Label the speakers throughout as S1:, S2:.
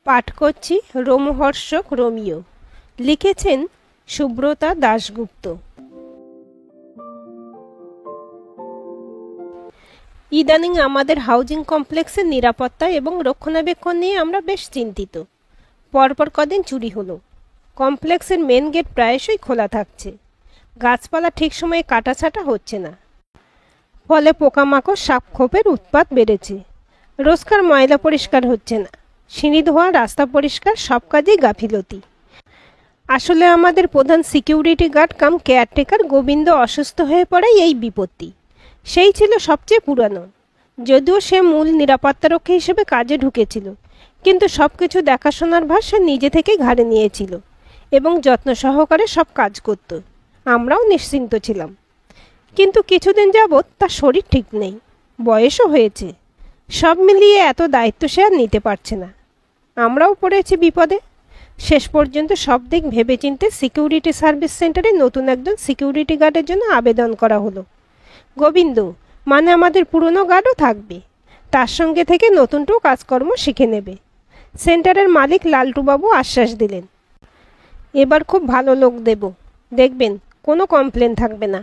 S1: পাঠ করছি রোমহর্ষক রোমিও। লিখেছেন সুব্রতা দাশগুপ্ত। ইদানিং আমাদের হাউজিং কমপ্লেক্সের নিরাপত্তা এবং রক্ষণাবেক্ষণ নিয়ে আমরা বেশ চিন্তিত। পরপর কদিন চুরি হলো। কমপ্লেক্সের মেন গেট প্রায়শই খোলা থাকছে। গাছপালা ঠিক সময়ে কাটাছাটা হচ্ছে না, ফলে পোকামাকড় সাপ খোপের উৎপাত বেড়েছে। রোজকার ময়লা পরিষ্কার হচ্ছে না, সিঁড়ি ধোয়া, রাস্তা পরিষ্কার, সব কাজেই গাফিলতি। আসলে আমাদের প্রধান সিকিউরিটি গার্ড কাম কেয়ারটেকার গোবিন্দ অসুস্থ হয়ে পড়াই এই বিপত্তি। সেই ছিল সবচেয়ে পুরানো। যদিও সে মূল নিরাপত্তারক্ষী হিসেবে কাজে ঢুকেছিল, কিন্তু সব কিছু দেখাশোনার ভার সে নিজে থেকে ঘাড়ে নিয়েছিল এবং যত্ন সহকারে সব কাজ করত। আমরাও নিশ্চিন্ত ছিলাম। কিন্তু কিছুদিন যাবৎ তার শরীর ঠিক নেই, বয়সও হয়েছে। সব মিলিয়ে এত দায়িত্ব সে আর নিতে পারছে না। আমরাও পড়েছি বিপদে। শেষ পর্যন্ত সব দিক ভেবেচিন্তে সিকিউরিটি সার্ভিস সেন্টারে নতুন একজন সিকিউরিটি গার্ডের জন্য আবেদন করা হলো। গোবিন্দ মানে আমাদের পুরনো গার্ডও থাকবে, তার সঙ্গে থেকে নতুনটাও কাজকর্ম শিখে নেবে। সেন্টারের মালিক লালটুবাবু আশ্বাস দিলেন, এবার খুব ভালো লোক দেব, দেখবেন কোনো কমপ্লেন থাকবে না।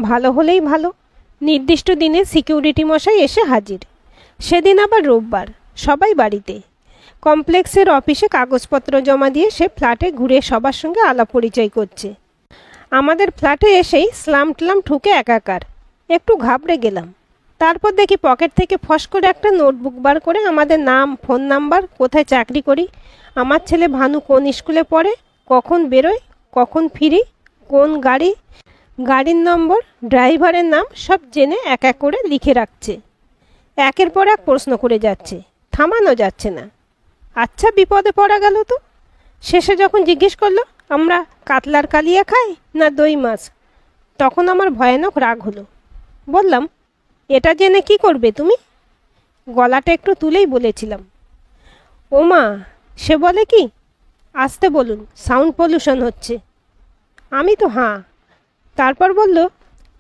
S1: ভালো হলেই ভালো। নির্দিষ্ট দিনে সিকিউরিটি মশাই এসে হাজির। সেদিন আবার রোববার, সবাই বাড়িতে। কমপ্লেক্সের অফিসে কাগজপত্র জমা দিয়ে সে ফ্ল্যাটে ঘুরে সবার সঙ্গে আলাপ পরিচয় করছে। আমাদের ফ্ল্যাটে এসেই স্লাম ট্লাম ঠুকে একাকার। একটু ঘাবড়ে গেলাম। তারপর দেখি পকেট থেকে ফস করে একটা নোটবুক বার করে আমাদের নাম, ফোন নাম্বার, কোথায় চাকরি করি, আমার ছেলে ভানু কোন স্কুলে পড়ে, কখন বেরোয়, কখন ফিরি, কোন গাড়ি, গাড়ির নম্বর, ড্রাইভারের নাম সব জেনে এক এক করে লিখে রাখছে। একের পর এক প্রশ্ন করে যাচ্ছে, থামানো যাচ্ছে না। আচ্ছা, বিপদে পড়া গেল তো। শেষে যখন জিজ্ঞেস করলো আমরা কাতলার কালিয়া খাই না দই মাছ, তখন আমার ভয়ানক রাগ হলো। বললাম, এটা জেনে কি করবে তুমি? গলাটা একটু তুলেই বলেছিলাম, ও মা, সে বলে কি, আসতে বলুন, সাউন্ড পলিউশন হচ্ছে। আমি তো হাঁ। তারপর বলল,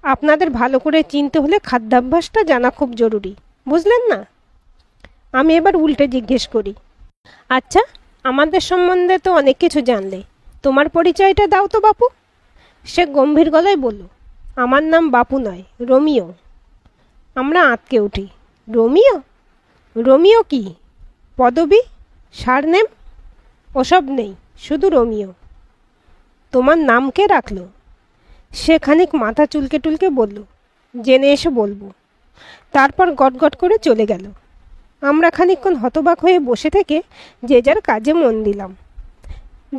S1: আপনাদের ভালো করে চিনতে হলে খাদ্যাভ্যাসটা জানা খুব জরুরি, বুঝলেন না? আমি এবার উল্টে জিজ্ঞেস করি, আচ্ছা, আমাদের সম্বন্ধে তো অনেক কিছু জানলে, তোমার পরিচয়টা দাও তো বাপু। সে গম্ভীর গলায় বলল, আমার নাম বাপু নয়, রোমিও। আমরা আঁতকে উঠি। রোমিও? রোমিও কি পদবী, সারনেম? ওসব নেই, শুধু রোমিও। তোমার নাম কে রাখলো? সে খানিক মাথা চুলকে টুলকে বলল, জেনে এসে বলবো। তারপর গটগট করে চলে গেল। আমরা খানিকক্ষণ হতবাক হয়ে বসে থেকে যে যার কাজে মন দিলাম।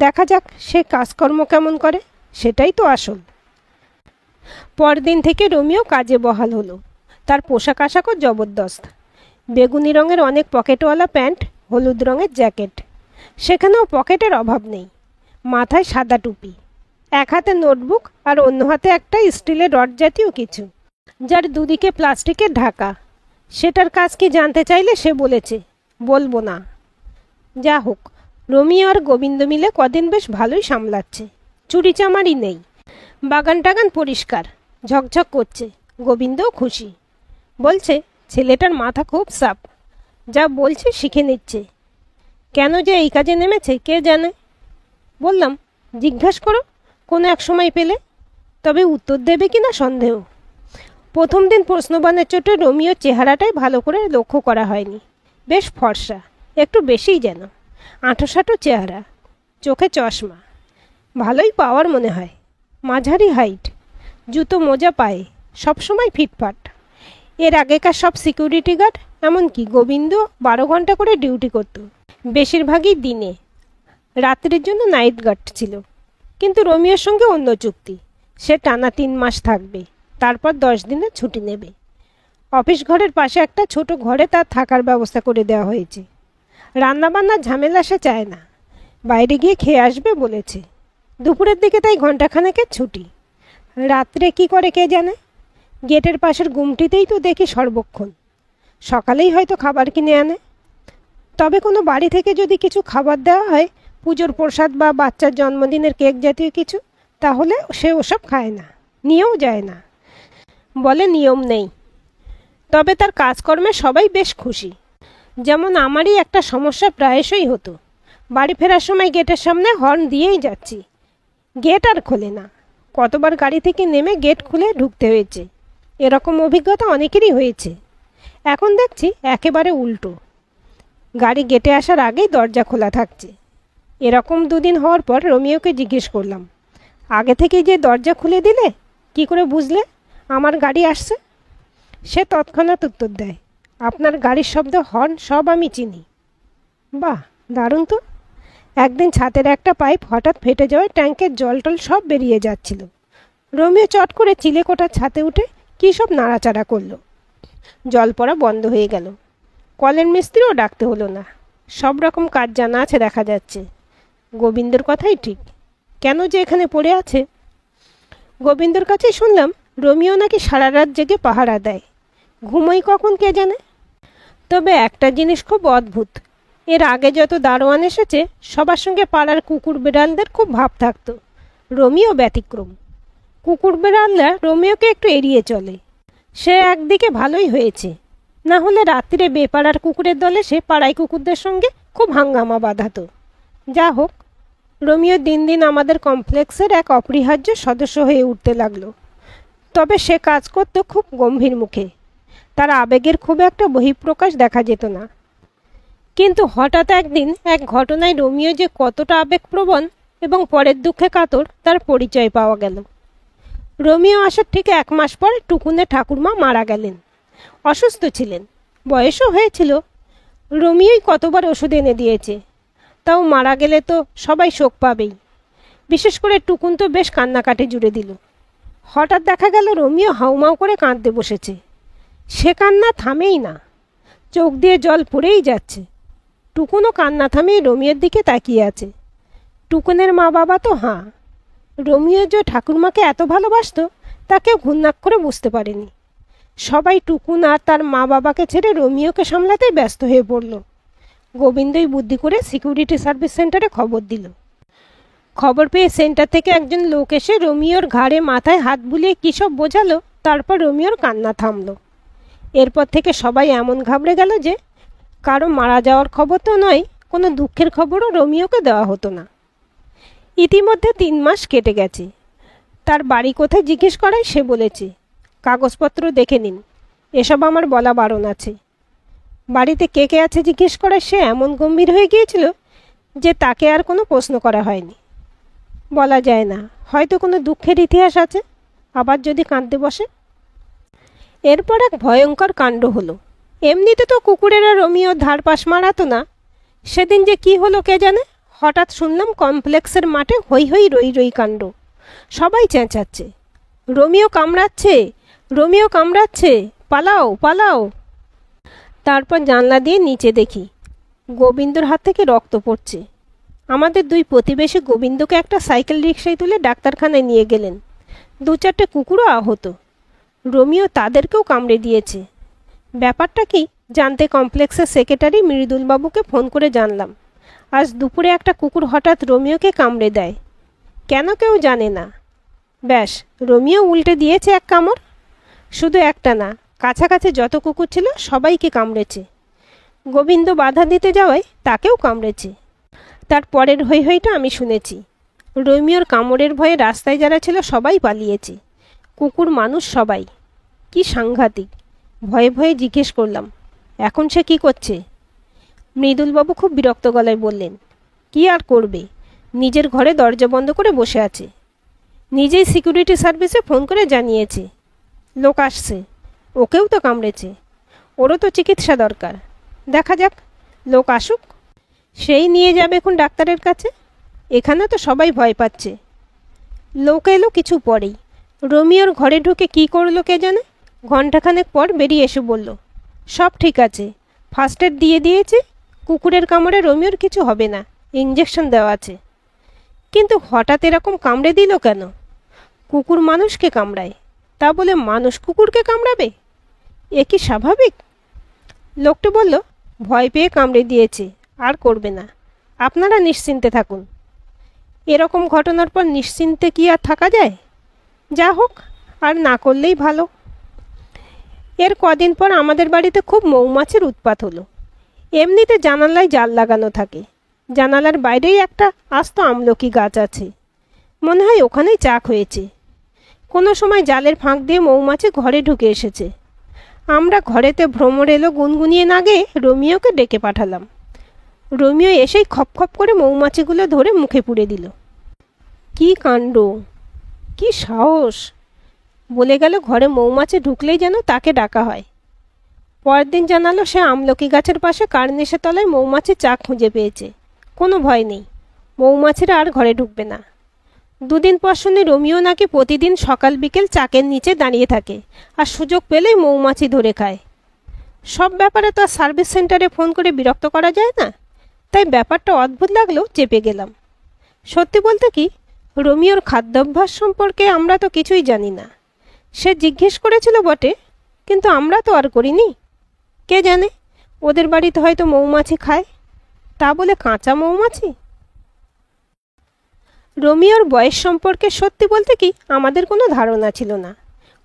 S1: দেখা যাক সে কাজকর্ম কেমন করে, সেটাই তো আসল। পরদিন থেকে রোমিও কাজে বহাল হলো। তার পোশাক আশাকও জবরদস্ত। বেগুনি রঙের অনেক পকেটওয়ালা প্যান্ট, হলুদ রঙের জ্যাকেট। সেখানেও পকেটের অভাব নেই। মাথায় সাদা টুপি, এক হাতে নোটবুক আর অন্য হাতে একটা স্টিলের রড জাতীয় কিছু, যার দুদিকে প্লাস্টিকের ঢাকা। সেটার কাজ কি জানতে চাইলে সে বলেছে, বলবো না। যা হোক, রোমিও আর গোবিন্দ মিলে কদিন বেশ ভালোই সামলাচ্ছে। চুরিচামারি নেই। বাগান টাগান পরিষ্কার, ঝকঝক করছে। গোবিন্দও খুশি। বলছে ছেলেটার মাথা খুব সাপ, যা বলছে শিখে নিচ্ছে। কেন যে এই কাজে নেমেছে কে জানে। বললাম, জিজ্ঞাসা করো কোনো এক সময় পেলে, তবে উত্তর দেবে কিনা সন্দেহ। প্রথম দিন প্রশ্নবাণের চোটে রোমিওর চেহারাটাই ভালো করে লক্ষ্য করা হয়নি। বেশ ফর্সা, একটু বেশিই যেন, আঁটোসাঁটো চেহারা, চোখে চশমা, ভালোই পাওয়ার মনে হয়। মাঝারি হাইট, জুতো মোজা পায়ে, সবসময় ফিটফাট। এর আগেকার সব সিকিউরিটি গার্ড, এমনকি গোবিন্দ 12 ঘন্টা করে ডিউটি করত, বেশিরভাগই দিনে। রাত্রির জন্য নাইট গার্ড ছিল। কিন্তু রোমিওর সঙ্গে অন্য চুক্তি। সে টানা 3 মাস থাকবে, তারপর 10 দিনের ছুটি নেবে। অফিস ঘরের পাশে একটা ছোট ঘরে তার থাকার ব্যবস্থা করে দেওয়া হয়েছে। রান্নাবান্নার ঝামেলা সে চায় না, বাইরে গিয়ে খেয়ে আসবে বলেছে। দুপুরের দিকে তাই ঘণ্টাখানেকের ছুটি। রাত্রে কি করে কে জানে। গেটের পাশের গুমটিতেই তো দেখি সর্বক্ষণ। সকালেই হয়তো খাবার কিনে আনে। তবে কোনো বাড়ি থেকে যদি কিছু খাবার দেওয়া হয়, পুজোর প্রসাদ বা বাচ্চার জন্মদিনের কেক জাতীয় কিছু, তাহলে সে ওসব খায় না, নিয়েও যায় না। বলে নিয়ম নেই। তবে তার কাজকর্মে সবাই বেশ খুশি। যেমন আমারই একটা সমস্যা প্রায়শই হতো। বাড়ি ফেরার সময় গেটের সামনে হর্ন দিয়েই যাচ্ছি, গেট আর খোলে না। কতবার গাড়ি থেকে নেমে গেট খুলে ঢুকতে হয়েছে। এরকম অভিজ্ঞতা অনেকেরই হয়েছে। এখন দেখছি একেবারে উল্টো, গাড়ি গেটে আসার আগেই দরজা খোলা থাকছে। এরকম দুদিন হওয়ার পর রোমিওকে জিজ্ঞেস করলাম, আগে থেকেই যে দরজা খুলে দিলে, কি করে বুঝলে আমার গাড়ি আসছে? সে তৎক্ষণাৎ উত্তর দেয়, আপনার গাড়ির শব্দ, হর্ন সব আমি চিনি। বাহ, দারুণ তো। একদিন ছাতের একটা পাইপ হঠাৎ ফেটে যাওয়ায় ট্যাঙ্কের জল টল সব বেরিয়ে যাচ্ছিল। রোমিও চট করে চিলেকোঠার ছাতে উঠে কী সব নাড়াচাড়া করলো। জল পড়া বন্ধ হয়ে গেল। কলের মিস্ত্রিও ডাকতে হলো না। সব রকম কাজ জানা আছে দেখা যাচ্ছে। গোবিন্দর কথাই ঠিক, কেন যে এখানে পড়ে আছে। গোবিন্দর কাছেই শুনলাম রোমিও নাকি সারা রাত জেগে পাহারা দেয়। ঘুমোই কখন কে জানে। তবে একটা জিনিস খুব অদ্ভুত, এর আগে যত দারোয়ান এসেছে সবার সঙ্গে পাড়ার কুকুর বিড়ালদের খুব ভাব থাকতো। রোমিও ব্যতিক্রম। কুকুর বিড়ালরা রোমিওকে একটু এড়িয়ে চলে। সে একদিকে ভালোই হয়েছে, না হলে রাত্রিরে বেপাড়ার কুকুরের দলে সে পাড়ায় কুকুরদের সঙ্গে খুব হাঙ্গামা বাঁধাতো। যা হোক, রোমিও দিন দিন আমাদের কমপ্লেক্সের এক অপরিহার্য সদস্য হয়ে উঠতে লাগলো। তবে সে কাজ করত খুব গম্ভীর মুখে। তার আবেগের খুব একটা বহিঃপ্রকাশ দেখা যেত না। কিন্তু হঠাৎ একদিন এক ঘটনায় রোমিও যে কতটা আবেগপ্রবণ এবং পরের দুঃখে কাতর তার পরিচয় পাওয়া গেল। রোমিও আসার ঠিক 1 মাস পর টুকুনের ঠাকুরমা মারা গেলেন। অসুস্থ ছিলেন, বয়সও হয়েছিল। রোমিওই কতবার ওষুধ এনে দিয়েছে, তাও মারা গেলে তো সবাই শোক পাবেই। বিশেষ করে টুকুন তো বেশ কান্নাকাটি জুড়ে দিল। হঠাৎ দেখা গেল রোমিও হাউমাউ করে কাঁদতে বসেছে। সে কান্না থামেই না, চোখ দিয়ে জল পড়েই যাচ্ছে। টুকুনও কান্না থামিয়ে রোমিওর দিকে তাকিয়ে আছে। টুকুনের মা বাবা তো হাঁ। রোমিও যে ঠাকুরমাকে এত ভালোবাসত তা কেউ ঘুণাক্ষরে বুঝতে পারেনি। সবাই টুকুন আর তার মা বাবাকে ছেড়ে রোমিওকে সামলাতেই ব্যস্ত হয়ে পড়ল। গোবিন্দই বুদ্ধি করে সিকিউরিটি সার্ভিস সেন্টারে খবর দিল। খবর পেয়ে সেন্টার থেকে একজন লোক এসে রোমিওর ঘাড়ে মাথায় হাত বুলিয়ে কী সব বোঝালো। তারপর রোমিওর কান্না থামল। এরপর থেকে সবাই এমন ঘাবড়ে গেল যে কারো মারা যাওয়ার খবর তো নয়, কোনো দুঃখের খবরও রোমিওকে দেওয়া হতো না। ইতিমধ্যে 3 মাস কেটে গেছে। তার বাড়ি কোথায় জিজ্ঞেস করায় সে বলেছে, কাগজপত্র দেখে নিন, এসব আমার বলা বারণ আছে। বাড়িতে কে কে আছে জিজ্ঞেস করায় সে এমন গম্ভীর হয়ে গিয়েছিল যে তাকে আর কোনো প্রশ্ন করা হয়নি। বলা যায় না, হয়তো কোনো দুঃখের ইতিহাস আছে, আবার যদি কাঁদতে বসে। এরপর এক ভয়ঙ্কর কাণ্ড হলো। এমনিতে তো কুকুরেরা রোমিওর ধারপাশ মারাতো না, সেদিন যে কি হলো কে জানে। হঠাৎ শুনলাম কমপ্লেক্সের মাঠে হৈ হৈ রই রই কাণ্ড। সবাই চেঁচাচ্ছে, রোমিও কামড়াচ্ছে, রোমিও কামড়াচ্ছে, পালাও পালাও। তারপর জানলা দিয়ে নিচে দেখি গোবিন্দর হাত থেকে রক্ত পড়ছে। আমাদের 2 প্রতিবেশী গোবিন্দকে একটা সাইকেল রিকশায় তুলে ডাক্তারখানায় নিয়ে গেলেন। 2-4টে কুকুরও আহত। রোমিও তাদেরকেও কামড়ে দিয়েছে। ব্যাপারটা কি জানতে কমপ্লেক্সের সেক্রেটারি মৃদুলবাবুকে ফোন করে জানলাম। আজ দুপুরে একটা কুকুর হঠাৎ রোমিওকে কামড়ে দেয়, কেন কেউ জানে না। ব্যাস, রোমিও উল্টে দিয়েছে এক কামড়। শুধু একটা না, কাছাকাছি যত কুকুর ছিল সবাইকে কামড়েছে। গোবিন্দ বাধা দিতে যাওয়ায় তাকেও কামড়েছে। তার পরের হৈ হইটা আমি শুনেছি। রোমিওর কামড়ের ভয়ে রাস্তায় যারা ছিল সবাই পালিয়েছে, কুকুর মানুষ সবাই। কি সাংঘাতিক। ভয়ে ভয়ে জিজ্ঞেস করলাম, এখন সে কি করছে? মৃদুলবাবু খুব বিরক্ত গলায় বললেন, কি আর করবে, নিজের ঘরে দরজা বন্ধ করে বসে আছে। নিজেই সিকিউরিটি সার্ভিসে ফোন করে জানিয়েছে লোক আসছে, ওকেও তো কামড়েছে, ওরও তো চিকিৎসা দরকার। দেখা যাক, লোক আসুক, সেই নিয়ে যাবে এখন ডাক্তারের কাছে। এখানে তো সবাই ভয় পাচ্ছে। লোক এলো কিছু পরেই। রোমিওর ঘরে ঢুকে কি করলো কে জানে। ঘণ্টাখানেক পর বেরিয়ে এসে বলল, সব ঠিক আছে, ফার্স্ট এড দিয়ে দিয়েছে, কুকুরের কামড়ে রোমিওর কিছু হবে না, ইঞ্জেকশন দেওয়া আছে। কিন্তু হঠাৎ এরকম কামড়ে দিল কেন? কুকুর মানুষকে কামড়ায়, তা বলে মানুষ কুকুরকে কামড়াবে? এ কি স্বাভাবিক? লোকটি বলল, ভয় পেয়ে কামড়ে দিয়েছে, আর করবে না, আপনারা নিশ্চিন্তে থাকুন। এরকম ঘটনার পর নিশ্চিন্তে কি আর থাকা যায়? যা হোক, আর না করলেই ভালো। এর কদিন পর আমাদের বাড়িতে খুব মৌমাছির উৎপাত হলো। এমনিতে জানালায় জাল লাগানো থাকে, জানালার বাইরেই একটা আস্ত আমলকি গাছ আছে, মনে হয় ওখানেই চাক হয়েছে। কোনো সময় জালের ফাঁক দিয়ে মৌমাছি ঘরে ঢুকে এসেছে। আমরা ঘরেতে ভ্রমর এলো গুনগুনিয়ে না গিয়ে রোমিওকে ডেকে পাঠালাম। রোমিও এসেই খপ খপ করে মৌমাছিগুলো ধরে মুখে পুরে দিল। কি কাণ্ড, কি সাহস! বলে গেল ঘরে মৌমাছি ঢুকলেই যেন তাকে ডাকা হয়। পরদিন জানালো সে আমলকি গাছের পাশে কার্নিশের তলায় মৌমাছির চাক খুঁজে পেয়েছে। কোনো ভয় নেই, মৌমাছিরা আর ঘরে ঢুকবে না। দুদিন পর শুনি রোমিও নাকি প্রতিদিন সকাল বিকেল চাকের নিচে দাঁড়িয়ে থাকে আর সুযোগ পেলেই মৌমাছি ধরে খায়। সব ব্যাপারে তো আর সার্ভিস সেন্টারে ফোন করে বিরক্ত করা যায় না, তাই ব্যাপারটা অদ্ভুত লাগলেও চেপে গেলাম। সত্যি বলতে কি, রোমিওর খাদ্যাভ্যাস সম্পর্কে আমরা তো কিছুই জানি না। সে জিজ্ঞেস করেছিল বটে, কিন্তু আমরা তো আর করিনি। কে জানে, ওদের বাড়িতে হয়তো মৌমাছি খায়, তা বলে কাঁচা মৌমাছি। রোমিওর বয়স সম্পর্কে সত্যি বলতে কি আমাদের কোনো ধারণা ছিল না।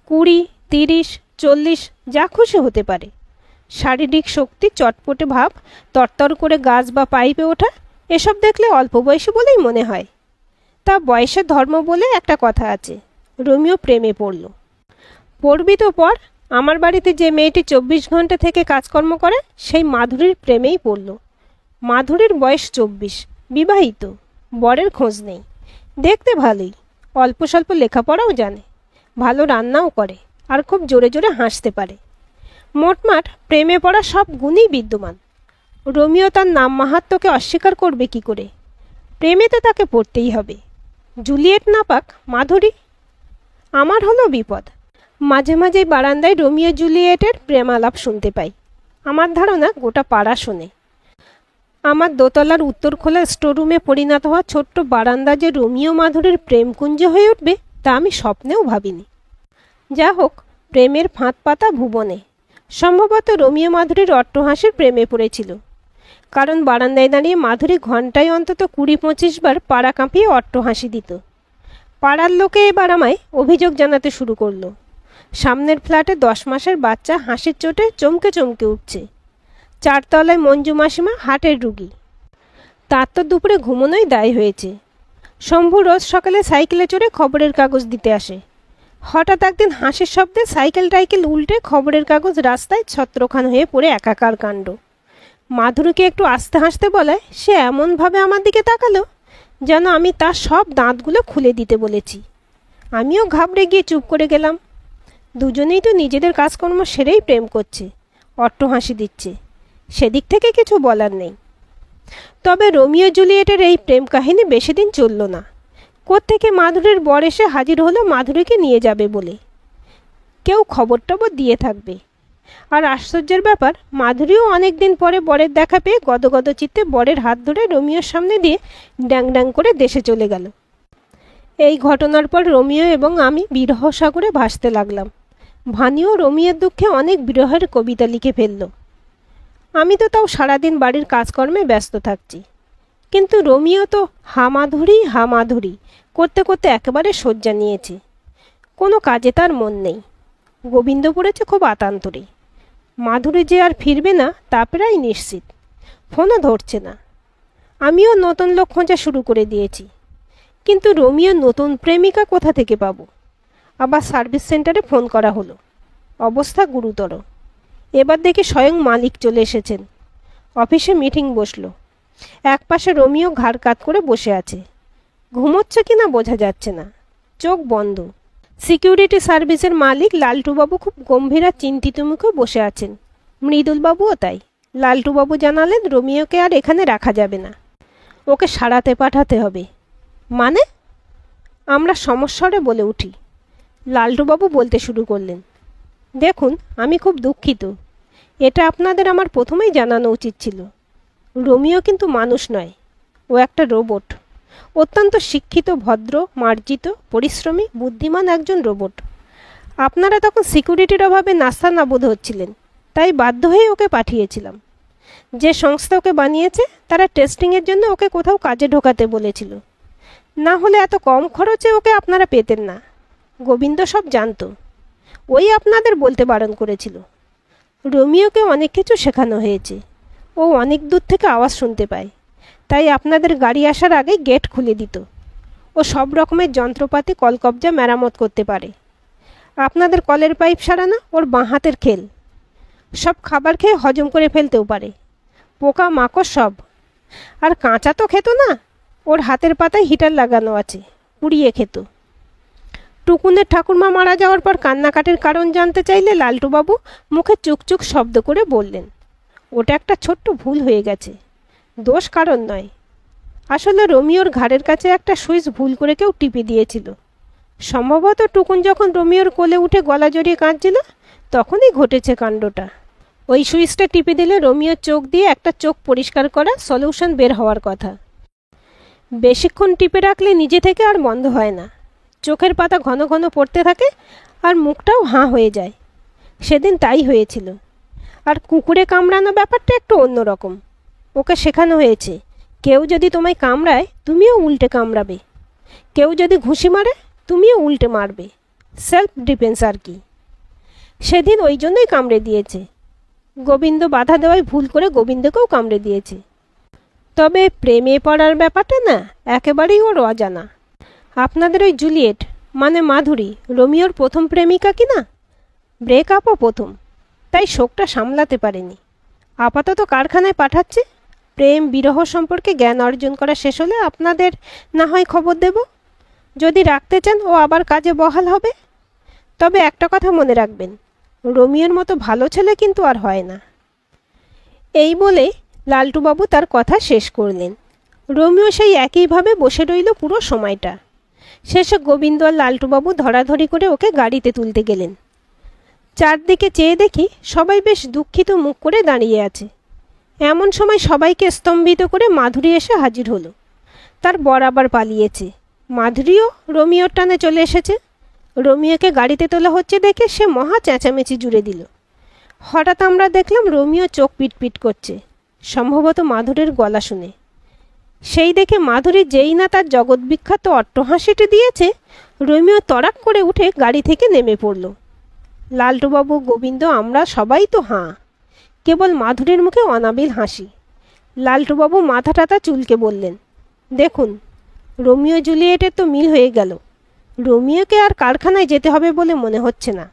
S1: 20, 30, 40 যা খুশি হতে পারে। শারীরিক শক্তি, চটপটে ভাব, তরতর করে গাছ বা পাইপে ওঠা, এসব দেখলে অল্প বয়সী বলেই মনে হয়। তা বয়সের ধর্ম বলে একটা কথা আছে। রোমিও প্রেমে পড়ল। পড়বি তো পর। আমার বাড়িতে যে মেয়েটি 24 ঘন্টা থেকে কাজকর্ম করে সেই মাধুরীর প্রেমেই পড়ল। মাধুরীর বয়স 24, বিবাহিত, বরের খোঁজ নেই। দেখতে ভালোই, অল্প স্বল্প লেখাপড়াও জানে, ভালো রান্নাও করে, আর খুব জোরে জোরে হাসতে পারে। মোটমাট প্রেমে পড়া সব গুণই বিদ্যমান। রোমিও তার নাম মাহাত্ম্যকে অস্বীকার করবে কি করে? প্রেমে তো তাকে পড়তেই হবে। জুলিয়েট না পাক মাধুরী। আমার হলো বিপদ। মাঝে মাঝেই বারান্দায় রোমিও জুলিয়েটের প্রেমালাপ শুনতে পাই। আমার ধারণা গোটা পাড়া শোনে। আমার দোতলার উত্তর খোলা স্টোররুমে পরিণত হওয়া ছোট্ট বারান্দা যে রোমিও মাধুরীর প্রেমকুঞ্জ হয়ে উঠবে তা আমি স্বপ্নেও ভাবিনি। যা হোক, প্রেমের ফাঁদ পাতা ভুবনে। সম্ভবত রোমিও মাধুরীর অট্টহাসির প্রেমে পড়েছিল, কারণ বারান্দায় দাঁড়িয়ে মাধুরী ঘন্টায় অন্তত 20-25 বার পাড়া কাঁপিয়ে অট্টহাসি দিত। পাড়ার লোকে এবার আমায় অভিযোগ জানাতে শুরু করলো। সামনের ফ্ল্যাটে 10 মাসের বাচ্চা হাসির চোটে চমকে চমকে উঠছে। 4 তলায় মঞ্জু মাসিমা হার্টের রুগী, তার তো দুপুরে ঘুমোনোই দায় হয়েছে। শম্ভু রোজ সকালে সাইকেলে চড়ে খবরের কাগজ দিতে আসে। হঠাৎ একদিন হাসির শব্দে সাইকেল টাইকেল উল্টে খবরের কাগজ রাস্তায় ছত্রখান হয়ে পড়ে একাকার কাণ্ড। মাধুরীকে একটু আস্তে হাসতে বলায় সে এমনভাবে আমার দিকে তাকালো যেন আমি তার সব দাঁতগুলো খুলে দিতে বলেছি। আমিও ঘাবড়ে গিয়ে চুপ করে গেলাম। দুজনেই তো নিজেদের কাজকর্ম সেরেই প্রেম করছে, অট্টহাসি দিচ্ছে, সেদিক থেকে কিছু বলার নেই। তবে রোমিও জুলিয়েটের এই প্রেম কাহিনী বেশি দিন চলল না। কোত্থেকে মাধুরীর বর এসে হাজির হলো মাধুরীকে নিয়ে যাবে বলে। কেউ খবর টবর দিয়ে থাকবে। আর আশ্চর্যের ব্যাপার, মাধুরীও অনেক দিন পরে বরের দেখা পেয়ে গদগদ চিত্তে বরের হাত ধরে রোমিওর সামনে দিয়ে ড্যাং ড্যাং করে দেশে চলে গেল। এই ঘটনার পর রোমিও এবং আমি বিরহ সাগরে ভাসতে লাগলাম। ভানিও রোমিওর দুঃখে অনেক বিরহের কবিতা লিখে ফেলল। আমি তো তাও সারাদিন বাড়ির কাজকর্মে ব্যস্ত থাকছি, কিন্তু রোমিও তো হামাধুরি হামাধুরি করতে করতে একেবারে শয্যা নিয়েছে। কোনো কাজে তার মন নেই। গোবিন্দ পড়েছে খুব আতান্তরে। মাধুরী যে আর ফিরবে না তা প্রায় নিশ্চিত। ফোনও ধরছে না। আমিও নতুন লোক খোঁজা শুরু করে দিয়েছি, কিন্তু রোমিও নতুন প্রেমিকা কোথা থেকে পাব? আবার সার্ভিস সেন্টারে ফোন করা হলো। অবস্থা গুরুতর। এবার দেখি স্বয়ং মালিক চলে এসেছেন। অফিসে মিটিং বসলো। একপাশে রোমিও ঘাড় কাত করে বসে আছে। ঘুমোচ্ছে কিনা বোঝা যাচ্ছে না, চোখ বন্ধ। সিকিউরিটি সার্ভিসের মালিক লালটুবাবু খুব গম্ভীর আর চিন্তিত মুখে বসে আছেন। মৃদুলবাবুও তাই। লালটুবাবু জানালেন রোমিওকে আর এখানে রাখা যাবে না, ওকে সারাতে পাঠাতে হবে। মানে? আমরা সমস্যারে বলে উঠি। লালটুবাবু বলতে শুরু করলেন, দেখুন, আমি খুব দুঃখিত। এটা আপনাদের আমার প্রথমেই জানানো উচিত ছিল। রোমিও কিন্তু মানুষ নয়, ও একটা রোবট। অত্যন্ত শিক্ষিত, ভদ্র, মার্জিত, পরিশ্রমী, বুদ্ধিমান একজন রোবট। আপনারা তখন সিকিউরিটির অভাবে নাস্তানাবুদ হচ্ছিলেন, তাই বাধ্য হয়ে ওকে পাঠিয়েছিলাম। যে সংস্থা ওকে বানিয়েছে তারা টেস্টিংয়ের জন্য ওকে কোথাও কাজে ঢোকাতে বলেছিল। না হলে এত কম খরচে ওকে আপনারা পেতেন না। গোবিন্দ সব জানতো, ওই আপনাদের বলতে বারণ করেছিল। রোমিওকে অনেক কিছু শেখানো হয়েছে। ও অনেক দূর থেকে আওয়াজ শুনতে পায়, তাই আপনাদের গাড়ি আসার আগে গেট খুলে দিত। ও সব রকমের যন্ত্রপাতি কলকব্জা মেরামত করতে পারে। আপনাদের কলের পাইপ সারানো ওর বাঁ হাতের খেল। সব খাবার খেয়ে হজম করে ফেলতেও পারে, পোকা মাকড় সব। আর কাঁচা তো খেত না, ওর হাতের পাতায় হিটার লাগানো আছে, পুড়িয়ে খেত। টুকুনের ঠাকুরমা মারা যাওয়ার পর কান্নাকাটির কারণ জানতে চাইলে লালটুবাবু মুখে চুকচুক শব্দ করে বললেন, ওটা একটা ছোট্ট ভুল হয়ে গেছে, দোষ কারণ নয়। আসলে রোমিওর ঘাড়ের কাছে একটা সুইচ ভুল করে কেউ টিপে দিয়েছিল। সম্ভবত টুকুন যখন রোমিওর কোলে উঠে গলা জড়িয়ে কাঁদছিল তখনই ঘটেছে কাণ্ডটা। ওই সুইচটা টিপে দিলে রোমিওর চোখ দিয়ে একটা চোখ পরিষ্কার করা সলিউশন বের হওয়ার কথা। বেশিক্ষণ টিপে রাখলে নিজে থেকে আর বন্ধ হয় না, চোখের পাতা ঘন ঘন পড়তে থাকে আর মুখটাও হাঁ হয়ে যায়। সেদিন তাই হয়েছিল। আর কুকুরে কামড়ানো ব্যাপারটা একটু অন্যরকম। ওকে শেখানো হয়েছে, কেউ যদি তোমায় কামড়ায় তুমিও উল্টে কামড়াবে, কেউ যদি ঘুষি মারে তুমিও উল্টে মারবে, সেলফ ডিফেন্স আর কি। সেদিন ওই জন্যই কামড়ে দিয়েছে। গোবিন্দ বাধা দেওয়ায় ভুল করে গোবিন্দকেও কামড়ে দিয়েছে। তবে প্রেমে পড়ার ব্যাপারটা না একেবারেই ওর অজানা। আপনাদের ওই জুলিয়েট মানে মাধুরী রোমিওর প্রথম প্রেমিকা কি না? ব্রেকআপও প্রথম, তাই শোকটা সামলাতে পারেনি। আপাতত কারখানায় পাঠাচ্ছে। প্রেম বিরহ সম্পর্কে জ্ঞান অর্জন করা শেষ হলে আপনাদের না হয় খবর দেব। যদি রাখতে চান ও আবার কাজে বহাল হবে। তবে একটা কথা মনে রাখবেন, রোমিওর মতো ভালো ছেলে কিন্তু আর হয় না। এই বলে লালটুবাবু তার কথা শেষ করলেন। রোমিও সেই একইভাবে বসে রইল পুরো সময়টা। শেষে গোবিন্দ আর লালটুবাবু ধরাধরি করে ওকে গাড়িতে তুলতে গেলেন। চারদিকে চেয়ে দেখি সবাই বেশ দুঃখিত মুখ করে দাঁড়িয়ে আছে। এমন সময় সবাইকে স্তম্ভিত করে মাধুরী এসে হাজির হলো। তার বর আবার পালিয়েছে। মাধুরীও রোমিওর টানে চলে এসেছে। রোমিওকে গাড়িতে তোলা হচ্ছে দেখে সে মহা চেঁচামেচি জুড়ে দিল। হঠাৎ আমরা দেখলাম রোমিও চোখ পিটপিট করছে, সম্ভবত মাধুরীর গলা শুনে। সেই দেখে মাধুরী যেই না তার জগৎবিখ্যাত অট্টহাসিটি দিয়েছে, রোমিও তড়াক করে উঠে গাড়ি থেকে নেমে পড়ল। লালটুবাবু, গোবিন্দ, আমরা সবাই তো হাঁ, কেবল মাধুরীর মুখে অনাবিল হাসি। লালটুবাবু মাথা টাথা চুলকে বললেন, দেখুন, রোমিও জুলিয়েটের তো মিল হয়ে গেল। রোমিওকে আর কারখানায় যেতে হবে বলে মনে হচ্ছে না।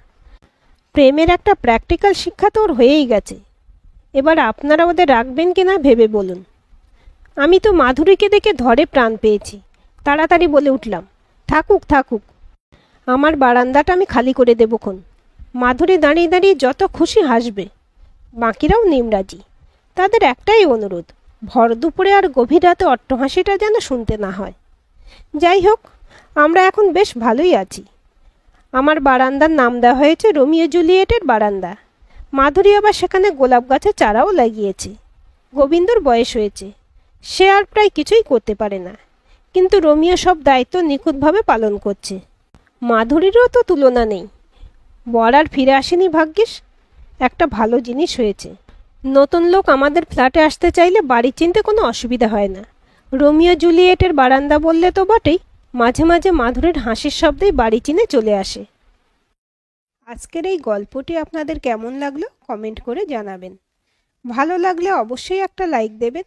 S1: প্রেমের একটা প্র্যাকটিক্যাল শিক্ষা তো ওর হয়েই গেছে। এবার আপনারা ওদের রাখবেন কিনা ভেবে বলুন। আমি তো মাধুরীকে দেখে ধরে প্রাণ পেয়েছি। তাড়াতাড়ি বলে উঠলাম, থাকুক থাকুক, আমার বারান্দাটা আমি খালি করে দেবক্ষণ। মাধুরী দাঁড়িয়ে দাঁড়িয়ে যত খুশি হাসবে। বাকিরাও নিমরাজি। তাদের একটাই অনুরোধ, ভর দুপুরে আর গভীর রাতে অট্টহাসিটা যেন শুনতে না হয়। যাই হোক, আমরা এখন বেশ ভালোই আছি। আমার বারান্দার নাম দেওয়া হয়েছে রোমিও জুলিয়েটের বারান্দা। মাধুরী আবার সেখানে গোলাপ গাছের চারাও লাগিয়েছে। গোবিন্দর বয়স হয়েছে, সে আর প্রায় কিছুই করতে পারে না, কিন্তু রোমিও সব দায়িত্ব নিখুঁতভাবে পালন করছে। মাধুরীরও তো তুলনা নেই। বর আর ফিরে আসেনি ভাগ্যিস। একটা ভালো জিনিস হয়েছে, নতুন লোক আমাদের ফ্ল্যাটে আসতে চাইলে বাড়ি চিনতে কোনো অসুবিধা হয় না। রোমিও জুলিয়েটের বারান্দা বললে তো বটেই, মাঝে মাঝে মাধুরীর হাসির শব্দেই বাড়ি চিনে চলে আসে। আজকের এই গল্পটি আপনাদের কেমন লাগলো কমেন্ট করে জানাবেন। ভালো লাগলে অবশ্যই একটা লাইক দেবেন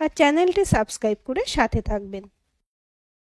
S1: আর চ্যানেলটি সাবস্ক্রাইব করে সাথে থাকবেন।